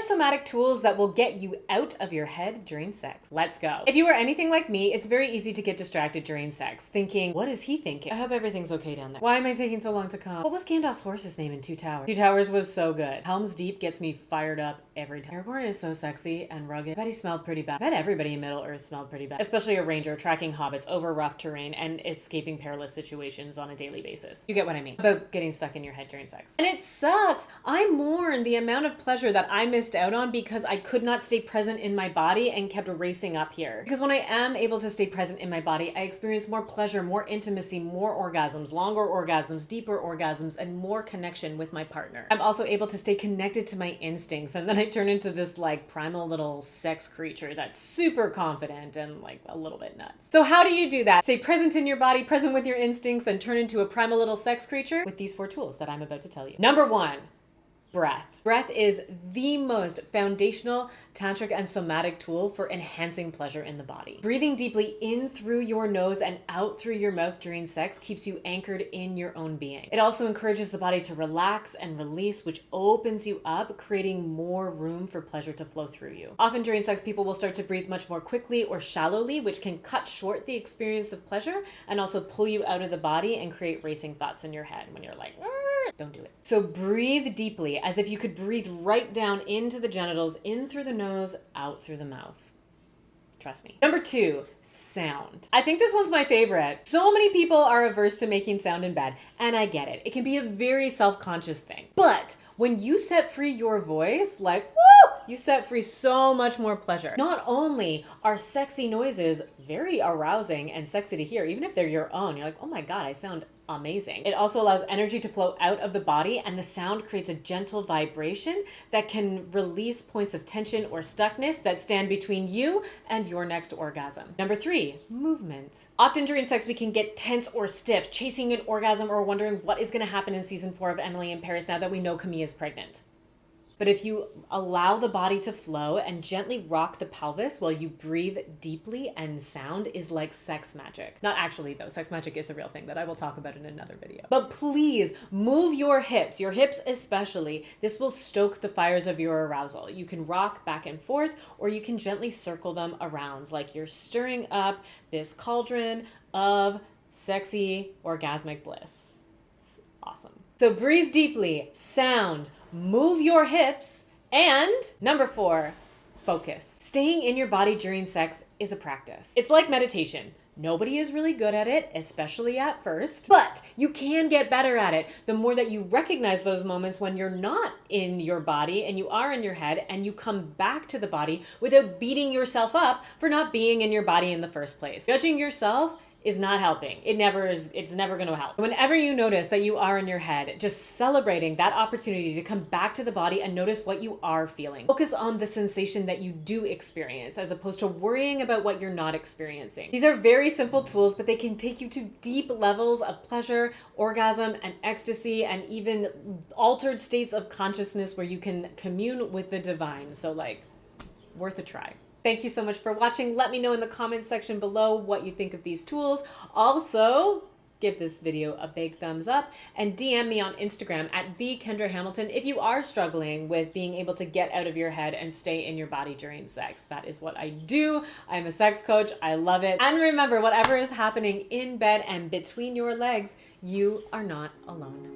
somatic tools that will get you out of your head during sex. Let's go. If you are anything like me, it's very easy to get distracted during sex, thinking, what is he thinking? I hope everything's okay down there. Why am I taking so long to come? What was Gandalf's horse's name in Two Towers? Two Towers was so good. Helm's Deep gets me fired up every time. Aragorn is so sexy and rugged. I bet he smelled pretty bad. I bet everybody in Middle Earth smelled pretty bad. Especially a ranger tracking hobbits over rough terrain and escaping perilous situations on a daily basis. You get what I mean about getting stuck in your head during sex. And it sucks. I mourn the amount of pleasure that I missed out on because I could not stay present in my body and kept racing up here. Because when I am able to stay present in my body, I experience more pleasure, more intimacy, more orgasms, longer orgasms, deeper orgasms, and more connection with my partner. I'm also able to stay connected to my instincts, and then I turn into this like primal little sex creature that's super confident and like a little bit nuts. So how do you do that? Stay present in your body, present with your instincts, and turn into a primal little sex creature with these 4 tools that I'm about to tell you. Number 1, breath. Breath is the most foundational tantric and somatic tool for enhancing pleasure in the body. Breathing deeply in through your nose and out through your mouth during sex keeps you anchored in your own being. It also encourages the body to relax and release, which opens you up, creating more room for pleasure to flow through you. Often during sex, people will start to breathe much more quickly or shallowly, which can cut short the experience of pleasure and also pull you out of the body and create racing thoughts in your head when you're like, don't do it. So breathe deeply as if you could breathe right down into the genitals, in through the nose, out through the mouth. Trust me. Number 2, sound. I think this one's my favorite. So many people are averse to making sound in bed, and I get it. It can be a very self-conscious thing. But when you set free your voice, like, woo, you set free so much more pleasure. Not only are sexy noises very arousing and sexy to hear, even if they're your own, you're like, oh my God, I sound amazing. It also allows energy to flow out of the body, and the sound creates a gentle vibration that can release points of tension or stuckness that stand between you and your next orgasm. Number 3, movement. Often during sex, we can get tense or stiff, chasing an orgasm or wondering what is going to happen in season 4 of Emily in Paris now that we know Camille is pregnant. But if you allow the body to flow and gently rock the pelvis while you breathe deeply, and sound is like sex magic. Not actually though, sex magic is a real thing that I will talk about in another video. But please move your hips especially. This will stoke the fires of your arousal. You can rock back and forth, or you can gently circle them around like you're stirring up this cauldron of sexy orgasmic bliss. It's awesome. So breathe deeply, sound, move your hips, and number 4, focus. Staying in your body during sex is a practice. It's like meditation. Nobody is really good at it, especially at first, but you can get better at it the more that you recognize those moments when you're not in your body and you are in your head, and you come back to the body without beating yourself up for not being in your body in the first place. Judging yourself is not helping. It's never going to help. Whenever you notice that you are in your head, just celebrating that opportunity to come back to the body and notice what you are feeling. Focus on the sensation that you do experience as opposed to worrying about what you're not experiencing. These are very simple tools, but they can take you to deep levels of pleasure, orgasm, and ecstasy, and even altered states of consciousness where you can commune with the divine. So like, worth a try. Thank you so much for watching. Let me know in the comments section below what you think of these tools. Also, give this video a big thumbs up and DM me on Instagram at @TheKendraHamilton if you are struggling with being able to get out of your head and stay in your body during sex. That is what I do. I'm a sex coach. I love it. And remember, whatever is happening in bed and between your legs, you are not alone.